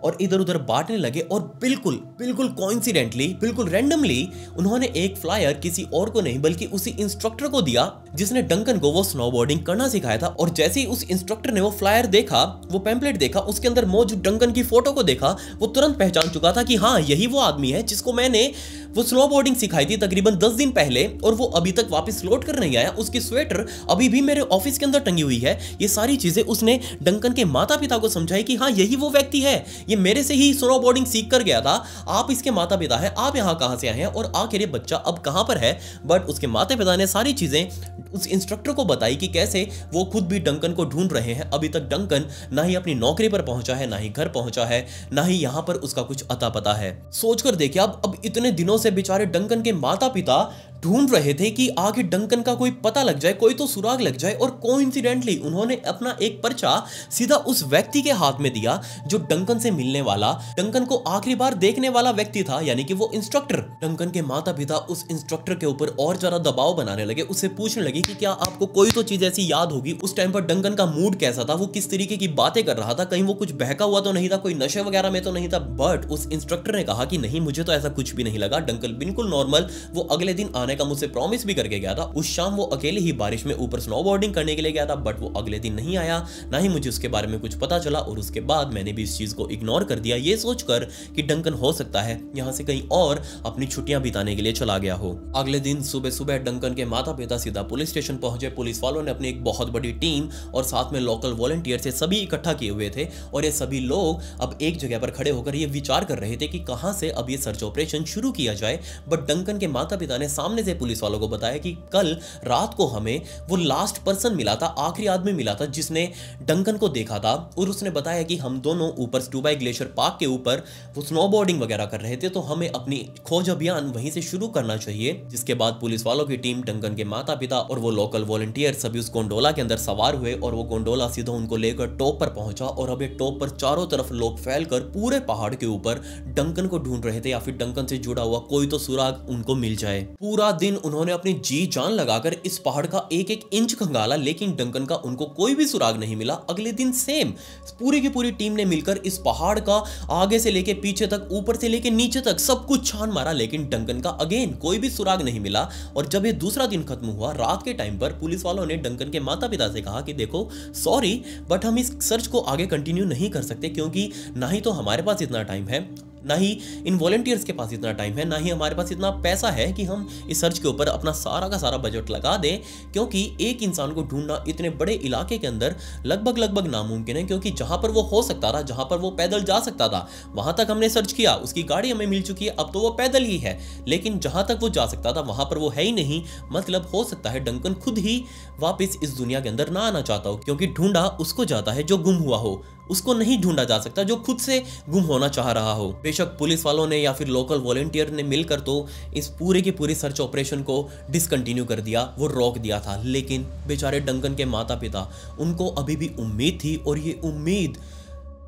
[SPEAKER 1] और इधर उधर बांटने लगे और बिल्कुल बिल्कुल कोइंसिडेंटली, बिल्कुल रैंडमली उन्होंने एक फ्लायर किसी और को नहीं बल्कि उसी इंस्ट्रक्टर को दिया जिसने डंकन को वो स्नोबोर्डिंग करना सिखाया था। और जैसे ही उस इंस्ट्रक्टर ने वो फ्लायर देखा, वो पैम्पलेट देखा, उसके अंदर मौजूद डंकन की फोटो को देखा, वो तुरंत पहचान चुका था कि हाँ यही वो आदमी है जिसको मैंने वो स्नोबोर्डिंग सिखाई थी तकरीबन 10 दिन पहले और वो अभी तक वापस लौट कर नहीं आया। उसकी स्वेटर अभी भी मेरे ऑफिस के अंदर टंगी हुई है। ये सारी चीजें उसने डंकन के माता पिता को समझाई कि हाँ यही वो व्यक्ति है, ये मेरे से ही स्नोबोर्डिंग सीख कर गया था, आप इसके माता पिता हैं, आप यहाँ कहां से आए हैं और आखिर ये बच्चा अब कहां पर है। बट उसके माता पिता ने सारी चीजें उस इंस्ट्रक्टर को बताई कि कैसे वो खुद भी डंकन को ढूंढ रहे हैं। अभी तक डंकन ना ही अपनी नौकरी पर पहुंचा है, ना ही घर पहुंचा है, ना ही यहां पर उसका कुछ अता पता है। सोचकर देखिए अब इतने दिनों से बेचारे डंकन के माता पिता ढूंढ रहे थे कि आगे डंकन का कोई पता लग जाए, कोई तो सुराग लग जाए, और कोइंसिडेंटली उन्होंने अपना एक पर्चा सीधा उस व्यक्ति के हाथ में दिया जो डंकन से मिलने वाला, डंकन को आखिरी बार देखने वाला व्यक्ति था, यानी कि वो इंस्ट्रक्टर। डंकन के माता पिता उस इंस्ट्रक्टर के ऊपर और ज्यादा दबाव बनाने लगे, उससे पूछने लगे कि क्या आपको कोई तो चीज ऐसी याद होगी, उस टाइम पर डंकन का मूड कैसा था, वो किस तरीके की बातें कर रहा था, कहीं वो कुछ बहका हुआ तो नहीं था, कोई नशे वगैरह में तो नहीं था। बट उस इंस्ट्रक्टर ने कहा कि नहीं, मुझे तो ऐसा कुछ भी नहीं लगा, डंकन बिल्कुल नॉर्मल, वो अगले दिन आने का मुझसे प्रॉमिस भी करके गया था। उस शाम वो अकेले ही बारिश में ऊपर स्नोबोर्डिंग करने के लिए गया था, बट वो अगले दिन नहीं आया, ना ही मुझे उसके बारे में कुछ पता चला, और उसके बाद मैंने भी इस चीज को इग्नोर कर दिया, ये सोचकर कि डंकन हो सकता है यहां से कहीं और अपनी छुट्टियां बिताने के लिए चला गया हो। अगले दिन सुबह सुबह डंकन के माता पिता सीधा पुलिस स्टेशन पहुंचे। पुलिस वालों ने अपनी एक बहुत बड़ी टीम और साथ में लोकल वॉलंटियर से सभी इकट्ठा किए हुए थे, और ये सभी लोग अब एक जगह पर खड़े होकर ये विचार कर रहे थे कि कहां से अब ये सर्च ऑपरेशन शुरू किया जाए। बट डंकन के माता पिता ने सामने से पुलिस वालों को बताया कि कल रात को हमें वो लास्ट पर्सन मिला था, आखिरी आदमी मिला था जिसने डंकन को देखा था, और उसने बताया कि हम दोनों ऊपर स्टूबाई ग्लेशियर पार्क के ऊपर वो स्नोबोर्डिंग वगैरह कर रहे थे, तो हमें अपनी खोज अभियान वहीं से शुरू करना चाहिए। जिसके बाद पुलिस वालों की टीम, डंकन के माता पिता और वो लोकल वॉलंटियर सभी उस गोंडोला के अंदर सवार हुए, और वो गोंडोला सीधा उनको लेकर टॉप पर पहुंचा। और अब ये टॉप पर चारों तरफ लोग फैलकर पूरे पहाड़ के ऊपर डंकन को ढूंढ रहे थे, या फिर डंकन से जुड़ा हुआ कोई तो सुराग उनको मिल जाए। पूरा दिन उन्होंने अपनी जी जान लगाकर इस पहाड़ का एक एक इंच खंगाला, लेकिन डंकन का उनको कोई भी सुराग नहीं मिला। अगले दिन सेम पूरी की पूरी टीम ने मिलकर इस पहाड़ का आगे से लेके पीछे तक, ऊपर से लेके नीचे तक सब कुछ छान मारा, लेकिन डंकन का अगेन कोई भी सुराग नहीं मिला। और जब ये दूसरा दिन खत्म हुआ, रात के टाइम पर पुलिस वालों ने डंकन के माता पिता से कहा कि देखो सॉरी, बट हम इस सर्च को आगे कंटिन्यू नहीं कर सकते, क्योंकि ना ही तो हमारे पास इतना टाइम है, ना ही इन वॉलंटियर्स के पास इतना टाइम है, ना ही हमारे पास इतना पैसा है कि हम इस सर्च के ऊपर अपना सारा का सारा बजट लगा दें, क्योंकि एक इंसान को ढूंढना इतने बड़े इलाके के अंदर लगभग नामुमकिन है। क्योंकि जहां पर वो हो सकता था, जहां पर वो पैदल जा सकता था, वहां तक हमने सर्च किया, उसकी गाड़ी हमें मिल चुकी है, अब तो वो पैदल ही है, लेकिन जहां तक वो जा सकता था वहां पर वो है ही नहीं। मतलब हो सकता है डंकन खुद ही वापस इस दुनिया के अंदर ना आना चाहता हो, क्योंकि ढूंढा उसको जाता है जो गुम हुआ हो, उसको नहीं ढूंढा जा सकता जो खुद से गुम होना चाह रहा हो। बेशक पुलिस वालों ने या फिर लोकल वॉलंटियर ने मिलकर तो इस पूरे की पूरी सर्च ऑपरेशन को डिसकंटिन्यू कर दिया, वो रोक दिया था, लेकिन बेचारे डंकन के माता पिता, उनको अभी भी उम्मीद थी, और ये उम्मीद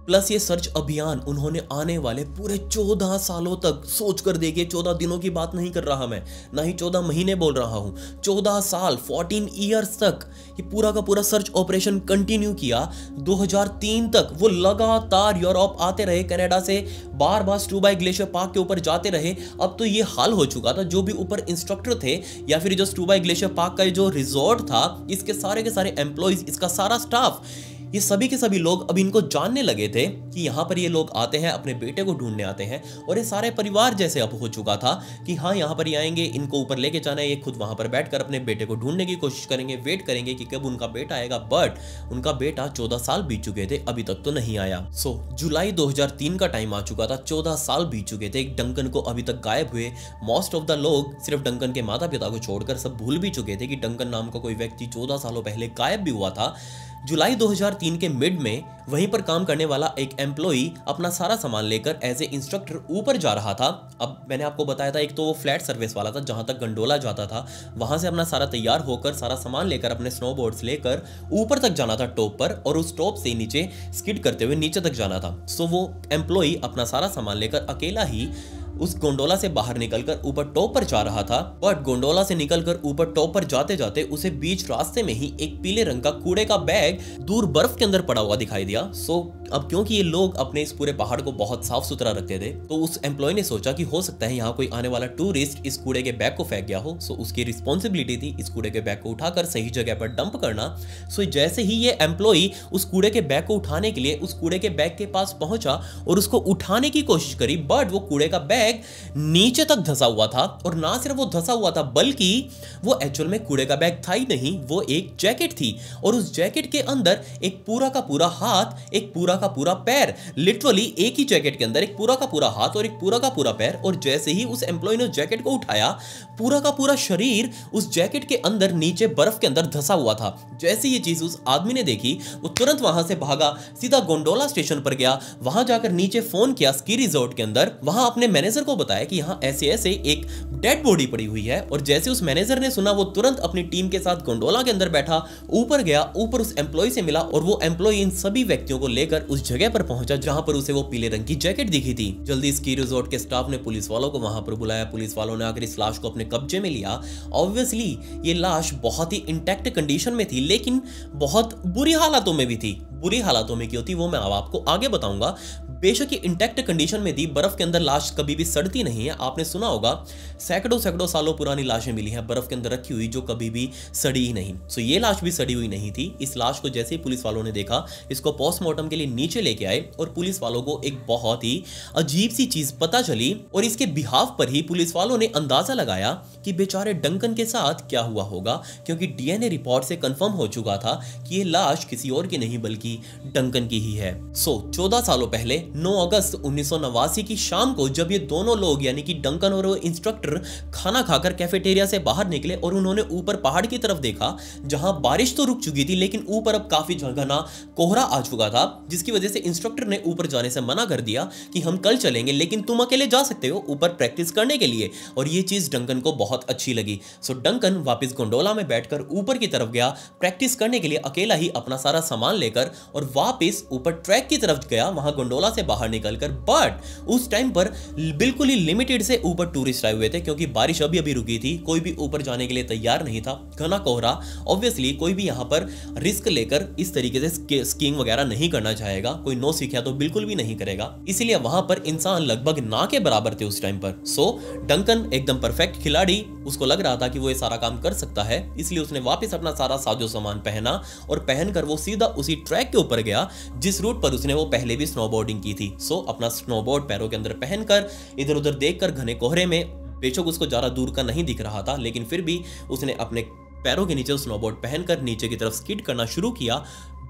[SPEAKER 1] प्लस ये सर्च अभियान उन्होंने आने वाले पूरे 14 सालों तक सोच कर देखिए, 14 दिनों की बात नहीं कर रहा मैं, ना ही 14 महीने बोल रहा हूं, 14 साल 14 ईयर्स तक ये पूरा का पूरा सर्च ऑपरेशन कंटिन्यू किया। 2003 तक वो लगातार यूरोप आते रहे, कनाडा से बार बार स्टूबाई ग्लेशियर पार्क के ऊपर जाते रहे। अब तो ये हाल हो चुका था, जो भी ऊपर इंस्ट्रक्टर थे या फिर जो स्टूबाई ग्लेशियर पार्क का जो रिजॉर्ट था, इसके सारे के सारे एम्प्लॉइज, इसका सारा स्टाफ, ये सभी के सभी लोग अब इनको जानने लगे थे कि यहाँ पर ये लोग आते हैं, अपने बेटे को ढूंढने आते हैं, और ये सारे परिवार जैसे अब हो चुका था कि हाँ यहाँ पर ये आएंगे, इनको ऊपर लेके जाना है, ये खुद वहां पर बैठकर अपने बेटे को ढूंढने की कोशिश करेंगे, वेट करेंगे कि कब उनका बेटा आएगा। बट उनका बेटा 14 साल बीत चुके थे, अभी तक तो नहीं आया। जुलाई 2003 का टाइम आ चुका था, 14 साल बीत चुके थे डंकन को अभी तक गायब हुए। मोस्ट ऑफ द लोग सिर्फ डंकन के माता पिता को छोड़कर सब भूल भी चुके थे कि डंकन नाम का कोई व्यक्ति 14 सालों पहले गायब भी हुआ था। जुलाई 2003 के मिड में वहीं पर काम करने वाला एक एम्प्लॉई अपना सारा सामान लेकर एज ए इंस्ट्रक्टर ऊपर जा रहा था। अब मैंने आपको बताया था, एक तो वो फ्लैट सर्विस वाला था जहां तक गंडोला जाता था, वहां से अपना सारा तैयार होकर सारा सामान लेकर अपने स्नोबोर्ड्स लेकर ऊपर तक जाना था टॉप पर, और उस टॉप से नीचे स्किड करते हुए नीचे तक जाना था। सो वो एम्प्लॉई अपना सारा सामान लेकर अकेला ही उस गोंडोला से बाहर निकलकर ऊपर टॉप पर जा रहा था। बट गोंडोला से निकलकर ऊपर टॉप पर जाते जाते उसे बीच रास्ते में ही एक पीले रंग का कूड़े का बैग दूर बर्फ के अंदर पड़ा हुआ दिखाई दिया। अब क्योंकि ये लोग अपने इस पूरे पहाड़ को बहुत साफ सुथरा रखते थे, तो उस एम्प्लॉय ने सोचा कि हो सकता है यहाँ कोई आने वाला टूरिस्ट इस कूड़े के बैग को फेंक गया हो। उसकी रिस्पॉन्सिबिलिटी थी इस कूड़े के बैग को उठाकर सही जगह पर डंप करना। जैसे ही ये एम्प्लॉय उस कूड़े के बैग को उठाने के लिए उस कूड़े के बैग के पास पहुंचा और उसको उठाने की कोशिश करी, बट वो कूड़े का बैग नीचे तक धंसा हुआ था। और ना सिर्फ वो धंसा हुआ था, बल्कि वो एक्चुअल में कूड़े का बैग था ही नहीं, वो एक जैकेट थी, और उस जैकेट के अंदर एक पूरा का पूरा हाथ, एक पूरा का पूरा पैर, लिटरली एक ही जैकेट के अंदर एक पूरा का पूरा हाथ और एक पूरा का पूरा पैर। और जैसे ही उस एम्प्लॉय ने जैकेट को उठाया, पूरा का पूरा शरीर उस जैकेट के अंदर नीचे बर्फ के अंदर धंसा हुआ था। जैसे ये चीज उस आदमी ने देखी, वो तुरंत वहां से भागा, सीधा गोंडोला स्टेशन पर गया, वहां जाकर नीचे फोन किया स्की रिजॉर्ट के अंदर, वहां अपने मैनेजर को बताया कि यहाँ ऐसे ऐसे एक डेड बॉडी पड़ी हुई है। और जैसे उस मैनेजर ने सुना, वो तुरंत अपनी टीम के साथ गोंडोला के अंदर बैठा, ऊपर गया, ऊपर उस एम्प्लॉय से मिला, और वो एम्प्लॉय इन सभी व्यक्तियों को लेकर उस जगह पर पहुंचा जहां पर उसे वो पीले रंग की जैकेट दिखी थी। जल्दी स्की रिजॉर्ट के स्टाफ ने पुलिस वालों को वहां पर बुलाया, पुलिस वालों ने आकर इस लाश को अपने कब्जे में लिया। ऑब्वियसली ये लाश बहुत ही इंटैक्ट कंडीशन में थी, लेकिन बहुत बुरी हालातों में भी थी। बुरी हालातों में क्यों थी वो मैं अब आपको आगे बताऊंगा। बेशक ये इंटैक्ट कंडीशन में थी, बर्फ के अंदर लाश कभी भी सड़ती नहीं है। आपने सुना होगा सैकड़ों सालों पुरानी लाशें मिली हैं बर्फ के अंदर रखी हुई जो कभी भी सड़ी ही नहीं। ये लाश भी सड़ी हुई नहीं थी। इस लाश को जैसे ही पुलिस वालों ने देखा, इसको पोस्टमार्टम के लिए नीचे लेके आए, और पुलिस वालों को एक बहुत ही अजीब सी चीज पता चली, और इसके बिहाफ पर ही पुलिस वालों ने अंदाजा लगाया कि बेचारे डंकन के साथ क्या हुआ होगा, क्योंकि डीएनए रिपोर्ट से कंफर्म हो चुका था कि ये लाश किसी और की नहीं बल्कि डंकन की ही है। 14 सालों पहले 9 अगस्त 1989 की शाम को जब ये दोनों लोग यानी कि डंकन और वो इंस्ट्रक्टर खाना खाकर कैफेटेरिया से बाहर निकले, और उन्होंने ऊपर पहाड़ की तरफ देखा जहां बारिश तो रुक चुकी थी, लेकिन ऊपर अब काफी घना कोहरा आ चुका था, जिसकी वजह से इंस्ट्रक्टर ने ऊपर जाने से मना कर दिया कि हम कल चलेंगे, लेकिन तुम अकेले जा सकते हो ऊपर प्रैक्टिस करने के लिए। और ये चीज डंकन को बहुत अच्छी लगी। डंकन वापस गोंडोला में बैठकर ऊपर की तरफ गया प्रैक्टिस करने के लिए, अकेला ही अपना सारा सामान लेकर, और वापस ऊपर ट्रैक की तरफ गया वहां गोंडोला से बाहर निकलकर। बट उस टाइम पर बिल्कुल ही लिमिटेड से ऊपर टूरिस्ट आए हुए थे, क्योंकि बारिश अभी अभी रुकी थी, कोई भी ऊपर जाने के लिए तैयार नहीं था, घना कोहरा। ऑब्वियसली कोई भी यहाँ पर रिस्क लेकर इस तरीके से स्कीइंग वगैरह नहीं करना चाहेगा, कोई नो सीखा तो बिल्कुल भी नहीं करेगा, इसीलिए वहां पर इंसान लगभग ना के बराबर थे उस टाइम पर। डंकन एकदम परफेक्ट खिलाड़ी, उसको लग रहा था कि वो ये सारा काम कर सकता है, इसलिए उसने वापस अपना सारा साजो सामान पहना, और पहनकर वो सीधा उसी ट्रैक के ऊपर गया जिस रूट पर उसने वो पहले भी स्नोबोर्डिंग की थी। सो अपना स्नोबोर्ड पैरों के अंदर पहनकर इधर उधर देखकर घने कोहरे में, बेशक उसको ज्यादा दूर का नहीं दिख रहा था, लेकिन फिर भी उसने अपने पैरों के नीचे स्नोबोर्ड पहनकर नीचे की तरफ स्किड करना शुरू किया।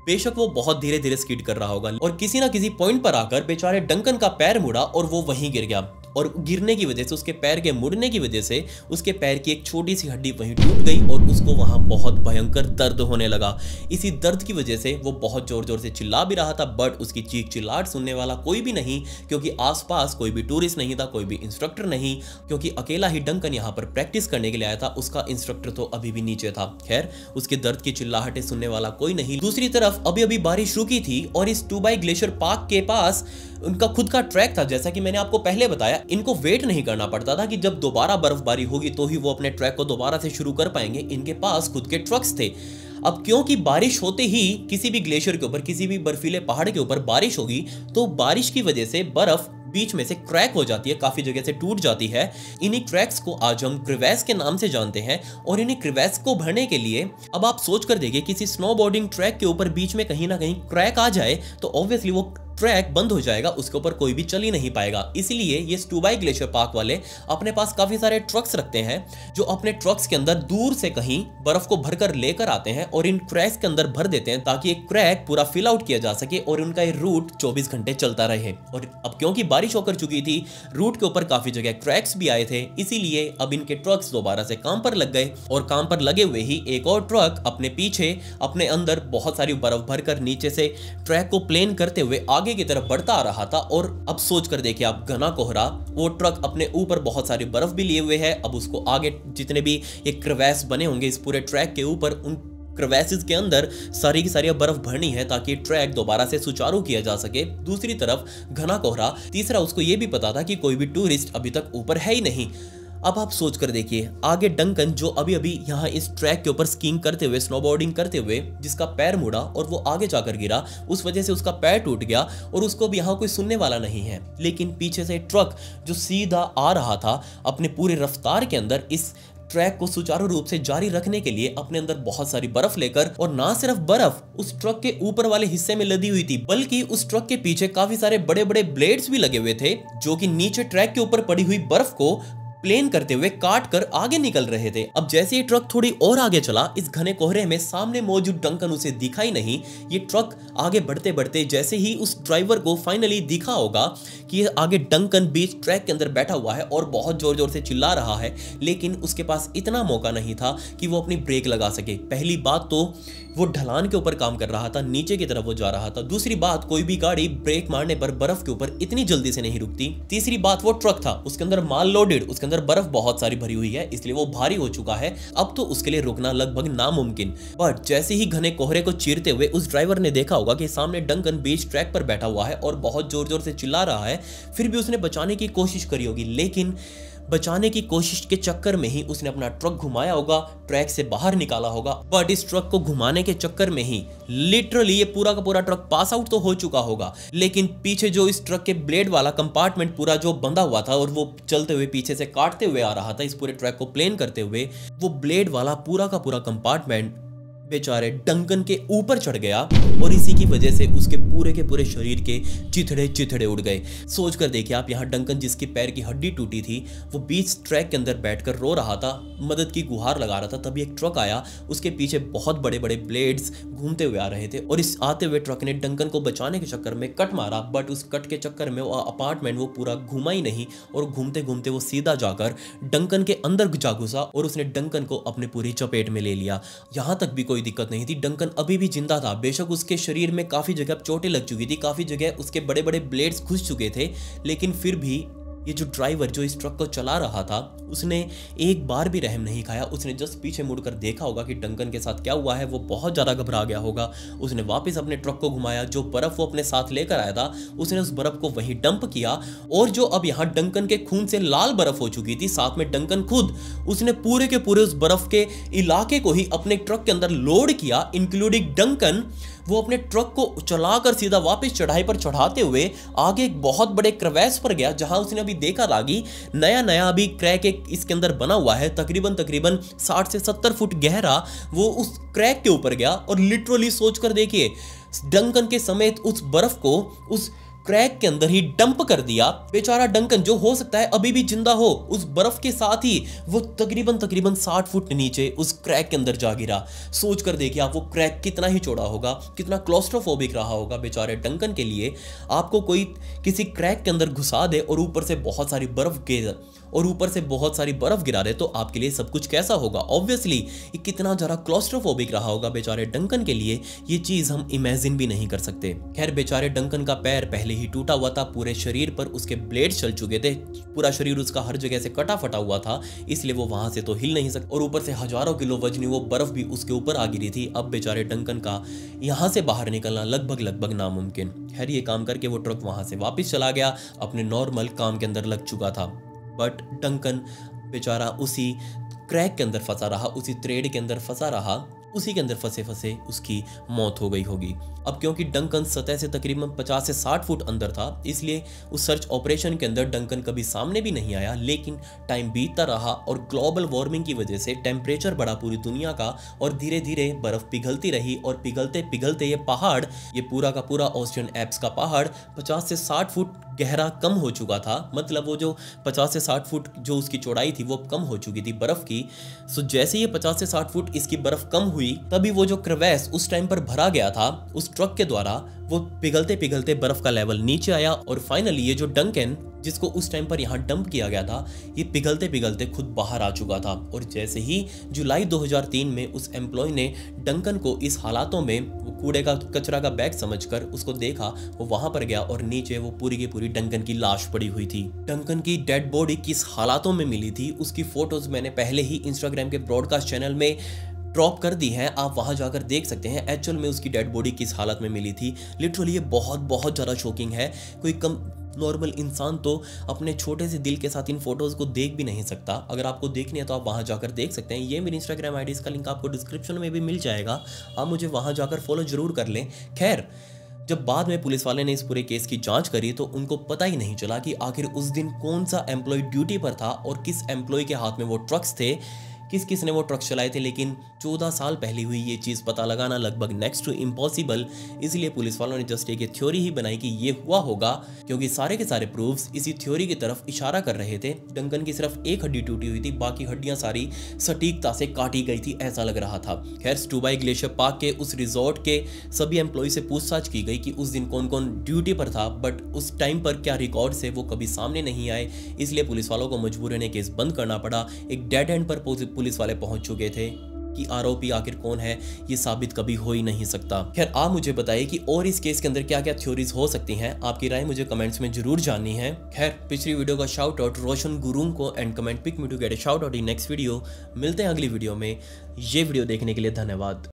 [SPEAKER 1] बेशक वो बहुत धीरे धीरे स्किड कर रहा होगा और किसी ना किसी पॉइंट पर आकर बेचारे डंकन का पैर मुड़ा और वो वहीं गिर गया। और गिरने की वजह से, उसके पैर के मुड़ने की वजह से उसके पैर की एक छोटी सी हड्डी वहीं टूट गई और उसको वहां बहुत भयंकर दर्द होने लगा। इसी दर्द की वजह से वो बहुत जोर जोर से चिल्ला भी रहा था, बट उसकी चीख चिल्लाहट सुनने वाला कोई भी नहीं, क्योंकि आसपास कोई भी टूरिस्ट नहीं था, कोई भी इंस्ट्रक्टर नहीं, क्योंकि अकेला ही डंकन यहाँ पर प्रैक्टिस करने के लिए आया था। उसका इंस्ट्रक्टर तो अभी भी नीचे था। खैर, उसके दर्द की चिल्लाहटें सुनने वाला कोई नहीं। दूसरी तरफ अभी अभी बारिश रुकी थी और इस टूबाई ग्लेशियर पार्क के पास उनका खुद का ट्रैक था। जैसा कि मैंने आपको पहले बताया, इनको वेट नहीं करना पड़ता था कि जब दोबारा बर्फबारी होगी तो ही वो अपने ट्रैक को दोबारा से शुरू कर पाएंगे। इनके पास खुद के ट्रक्स थे। अब क्योंकि बारिश होते ही किसी भी ग्लेशियर के ऊपर, किसी भी बर्फीले पहाड़ के ऊपर बारिश होगी, तो बारिश की वजह से बर्फ बीच में से क्रैक हो जाती है, काफी जगह से टूट जाती है। इन्हीं क्रैक्स को आज हम क्रिवैस के नाम से जानते हैं। और इन्हीं क्रिवैस को भरने के लिए अब आप सोच कर देखिए, किसी स्नोबोर्डिंग ट्रैक के ऊपर बीच में कहीं ना कहीं क्रैक आ जाए तो ऑब्वियसली वो ट्रैक बंद हो जाएगा, उसके ऊपर कोई भी चल ही नहीं पाएगा। इसलिए ये टूबाई ग्लेशियर पार्क वाले अपने पास काफी सारे ट्रक्स रखते हैं, जो अपने ट्रक्स के अंदर दूर से कहीं बर्फ को भरकर लेकर आते हैं और इन क्रैक्स के अंदर भर देते हैं, ताकि एक क्रैक पूरा फिल आउट किया जा सके और उनका ये रूट 24 घंटे चलता रहे। और अब क्योंकि बारिश होकर चुकी थी, रूट के ऊपर काफी जगह क्रैक्स भी आए थे, इसीलिए अब इनके ट्रक्स दोबारा से काम पर लग गए। और काम पर लगे हुए ही एक और ट्रक अपने पीछे अपने अंदर बहुत सारी बर्फ भरकर नीचे से ट्रैक को प्लेन करते हुए आगे की तरफ बढ़ता आ रहा था। और अब सोच कर देखिए आप, घना कोहरा, वो ट्रक अपने ऊपर बहुत सारी बर्फ भी लिए हुए है। अब उसको आगे जितने भी ये क्रेवैस बने होंगे इस पूरे ट्रैक के ऊपर, उन क्रेवैसेस के अंदर सारी की सारी बर्फ भरनी है ताकि ट्रैक दोबारा से सुचारू किया जा सके। दूसरी तरफ घना कोहरा। तीसरा, उसको यह भी पता था कि कोई भी टूरिस्ट अभी तक ऊपर है ही नहीं। अब आप सोच कर देखिए, आगे डंकन जो अभी अभी यहाँ इस ट्रैक के ऊपर स्कीइंग करते हुए, स्नोबोर्डिंग करते हुए, जिसका पैर मुड़ा और वो आगे जाकर गिरा, उस वजह से उसका पैर टूट गया और उसको भी यहाँ कोई सुनने वाला नहीं है। लेकिन पीछे से ट्रक जो सीधा आ रहा था अपने पूरे रफ्तार के अंदर, इस ट्रैक को सुचारू रूप से जारी रखने के लिए अपने अंदर बहुत सारी बर्फ लेकर, और ना सिर्फ बर्फ उस ट्रक के ऊपर वाले हिस्से में लदी हुई थी, बल्कि उस ट्रक के पीछे काफी सारे बड़े बड़े ब्लेड्स भी लगे हुए थे, जो कि नीचे ट्रैक के ऊपर पड़ी हुई बर्फ को प्लेन करते हुए काट कर आगे निकल रहे थे। अब जैसे ये ट्रक थोड़ी और आगे चला, इस घने कोहरे में सामने मौजूद डंकन उसे दिखा ही नहीं। ये ट्रक आगे बढ़ते बढ़ते जैसे ही उस ड्राइवर को फाइनली दिखा होगा कि ये आगे डंकन बीच ट्रैक के अंदर बैठा हुआ है और बहुत जोर जोर से चिल्ला रहा है, लेकिन उसके पास इतना मौका नहीं था कि वो अपनी ब्रेक लगा सके। पहली बात तो वो ढलान के ऊपर काम कर रहा था, नीचे की तरफ वो जा रहा था। दूसरी बात, कोई भी गाड़ी ब्रेक मारने पर बर्फ के ऊपर इतनी जल्दी से नहीं रुकती। तीसरी बात, वो ट्रक था, उसके अंदर माल लोडेड, उसके अंदर बर्फ बहुत सारी भरी हुई है, इसलिए वो भारी हो चुका है। अब तो उसके लिए रुकना लगभग नामुमकिन। बट जैसे ही घने कोहरे को चीरते हुए उस ड्राइवर ने देखा होगा कि सामने डंकन बीच ट्रैक पर बैठा हुआ है और बहुत जोर जोर से चिल्ला रहा है, फिर भी उसने बचाने की कोशिश करी होगी, लेकिन बचाने की कोशिश के चक्कर में ही उसने अपना ट्रक घुमाया होगा, ट्रैक से बाहर निकाला होगा। बट इस ट्रक को घुमाने के चक्कर में ही लिटरली ये पूरा का पूरा ट्रक पास आउट तो हो चुका होगा, लेकिन पीछे जो इस ट्रक के ब्लेड वाला कंपार्टमेंट पूरा जो बंधा हुआ था और वो चलते हुए पीछे से काटते हुए आ रहा था इस पूरे ट्रैक को प्लेन करते हुए, वो ब्लेड वाला पूरा का पूरा कंपार्टमेंट बेचारे डंकन के ऊपर चढ़ गया और इसी की वजह से उसके पूरे शरीर के चिथड़े चिथड़े उड़ गए। सोच कर देखिए आप, यहाँ डंकन जिसकी पैर की हड्डी टूटी थी, वो बीच ट्रैक के अंदर बैठकर रो रहा था, मदद की गुहार लगा रहा था। तभी एक ट्रक आया, उसके पीछे बहुत बड़े बड़े ब्लेड्स घूमते हुए आ रहे थे और इस आते हुए ट्रक ने डंकन को बचाने के चक्कर में कट मारा। बट उस कट के चक्कर में वो अपार्टमेंट वो पूरा घूमा ही नहीं और घूमते घूमते वो सीधा जाकर डंकन के अंदर जा घुसा और उसने डंकन को अपनी पूरी चपेट में ले लिया। यहाँ तक भी कोई दिक्कत नहीं थी, डंकन अभी भी जिंदा था। बेशक उसके शरीर में काफी जगह चोटें लग चुकी थी, काफी जगह उसके बड़े बड़े ब्लेड्स घुस चुके थे, लेकिन फिर भी ये जो ड्राइवर जो इस ट्रक को चला रहा था, उसने एक बार भी रहम नहीं खाया। उसने जस्ट पीछे मुड़कर देखा होगा कि डंकन के साथ क्या हुआ है। वो बहुत ज़्यादा घबरा गया होगा। उसने वापस अपने ट्रक को घुमाया, जो बर्फ़ वो अपने साथ लेकर आया था उसने उस बर्फ़ को वहीं डंप किया, और जो अब यहाँ डंकन के खून से लाल बर्फ़ हो चुकी थी, साथ में डंकन खुद, उसने पूरे के पूरे उस बर्फ़ के इलाके को ही अपने ट्रक के अंदर लोड किया, इंक्लूडिंग डंकन। वो अपने ट्रक को चलाकर सीधा वापस चढ़ाई पर चढ़ाते हुए आगे एक बहुत बड़े क्रेवैस पर गया, जहां उसने अभी देखा लागी नया अभी क्रैक एक इसके अंदर बना हुआ है, तकरीबन 60 से 70 फुट गहरा। वो उस क्रैक के ऊपर गया और लिटरली सोच कर देखिए, डंकन के समेत उस बर्फ को, उस क्रैक के अंदर ही डंप कर दिया। बेचारा डंकन, जो हो सकता है अभी भी जिंदा हो, उस बर्फ के साथ ही वो तकरीबन 60 फुट नीचे उस क्रैक के अंदर जा गिरा। सोच कर देखिए आप, वो क्रैक कितना ही चौड़ा होगा, कितना क्लॉस्ट्रोफोबिक रहा होगा बेचारे डंकन के लिए। आपको कोई किसी क्रैक के अंदर घुसा दे और ऊपर से बहुत सारी बर्फ गिरा दे तो आपके लिए सब कुछ कैसा होगा। ऑब्वियसली ये कितना जरा क्लॉस्ट्रोफोबिक रहा होगा बेचारे डंकन के लिए, ये चीज हम इमेजिन भी नहीं कर सकते। खैर, बेचारे डंकन का पैर पहले ही टूटा हुआ था, पूरे शरीर पर उसके ब्लेड चल चुके थे, पूरा शरीर उसका हर जगह से कटा फटा हुआ था, इसलिए वो वहां से तो हिल नहीं सकता और ऊपर से हजारों किलो वजनी वो बर्फ भी उसके ऊपर आ गिरी थी। अब बेचारे डंकन का यहां से बाहर निकलना लगभग नामुमकिन। खैर, ये काम करके वो ट्रक वहां से वापस चला गया, अपने नॉर्मल काम के अंदर लग चुका था। बट डंकन बेचारा उसी क्रैक के अंदर फंसा रहा, उसी थ्रेड के अंदर फंसा रहा, उसी के अंदर फंसे फंसे उसकी मौत हो गई होगी। अब क्योंकि डंकन सतह से तकरीबन 50 से 60 फुट अंदर था, इसलिए उस सर्च ऑपरेशन के अंदर डंकन कभी सामने भी नहीं आया। लेकिन टाइम बीतता रहा और ग्लोबल वार्मिंग की वजह से टेम्परेचर बढ़ा पूरी दुनिया का और धीरे धीरे बर्फ पिघलती रही और पिघलते पिघलते ये पहाड़, ये पूरा का पूरा ऑस्ट्रियन एल्प्स का पहाड़ 50 से 60 फुट गहरा कम हो चुका था। मतलब वो जो 50 से 60 फुट जो उसकी चौड़ाई थी वो कम हो चुकी थी बर्फ की। सो जैसे ये 50 से 60 फुट इसकी बर्फ कम हुई, तभी वो जो क्रेवैस उस टाइम पर भरा गया था उस ट्रक के द्वारा, वो पिघलते पिघलते बर्फ का लेवल नीचे आया और फाइनली ये जो डंकन, जिसको उस टाइम पर यहाँ डंप किया गया था, ये पिघलते पिघलते खुद बाहर आ चुका था। और जैसे ही जुलाई 2003 में उस एम्प्लॉय ने डंकन को इस हालातों में, वो कूड़े का कचरा का बैग समझकर उसको देखा, वो वहां पर गया और नीचे वो पूरी की पूरी डंकन की लाश पड़ी हुई थी। डंकन की डेड बॉडी किस हालातों में मिली थी उसकी फोटोज मैंने पहले ही इंस्टाग्राम के ब्रॉडकास्ट चैनल में ड्रॉप कर दी हैं, आप वहां जाकर देख सकते हैं एक्चुअल में उसकी डेड बॉडी किस हालत में मिली थी। लिटरली ये बहुत ज़्यादा शॉकिंग है। कोई कम नॉर्मल इंसान तो अपने छोटे से दिल के साथ इन फोटोज़ को देख भी नहीं सकता। अगर आपको देखनी है तो आप वहां जाकर देख सकते हैं। ये मेरी इंस्टाग्राम आईडी, इसका लिंक आपको डिस्क्रिप्शन में भी मिल जाएगा, आप मुझे वहां जाकर फॉलो जरूर कर लें। खैर, जब बाद में पुलिस वाले ने इस पूरे केस की जांच करी तो उनको पता ही नहीं चला कि आखिर उस दिन कौन सा एम्प्लॉय ड्यूटी पर था और किस एम्प्लॉय के हाथ में वो ट्रक्स थे, किस किस ने वो ट्रक चलाए थे। लेकिन 14 साल पहले हुई ये चीज़ पता लगाना लगभग नेक्स्ट टू इम्पॉसिबल। इसलिए पुलिस वालों ने जस्ट एक थ्योरी ही बनाई कि ये हुआ होगा, क्योंकि सारे के सारे प्रूफ्स इसी थ्योरी की तरफ इशारा कर रहे थे। डंकन की सिर्फ एक हड्डी टूटी हुई थी, बाकी हड्डियां सारी सटीकता से काटी गई थी, ऐसा लग रहा था। खैर, स्टूबाई ग्लेशियर पार्क के उस रिजॉर्ट के सभी एम्प्लॉय से पूछताछ की गई कि उस दिन कौन कौन ड्यूटी पर था, बट उस टाइम पर क्या रिकॉर्ड से वो कभी सामने नहीं आए। इसलिए पुलिस वालों को मजबूरन ये केस बंद करना पड़ा। एक डेड एंड पर पुलिस वाले पहुंच चुके थे कि आरोपी आखिर कौन है ये साबित कभी हो ही नहीं सकता। खैर, आप मुझे बताइए कि और इस केस के अंदर क्या क्या थ्योरीज हो सकती हैं, आपकी राय मुझे कमेंट्स में जरूर जाननी है। खैर, पिछली वीडियो का शाउट आउट रोशन गुरुंग को and comment pick me to get a shout out in next video. मिलते हैं अगली वीडियो में। ये वीडियो देखने के लिए धन्यवाद।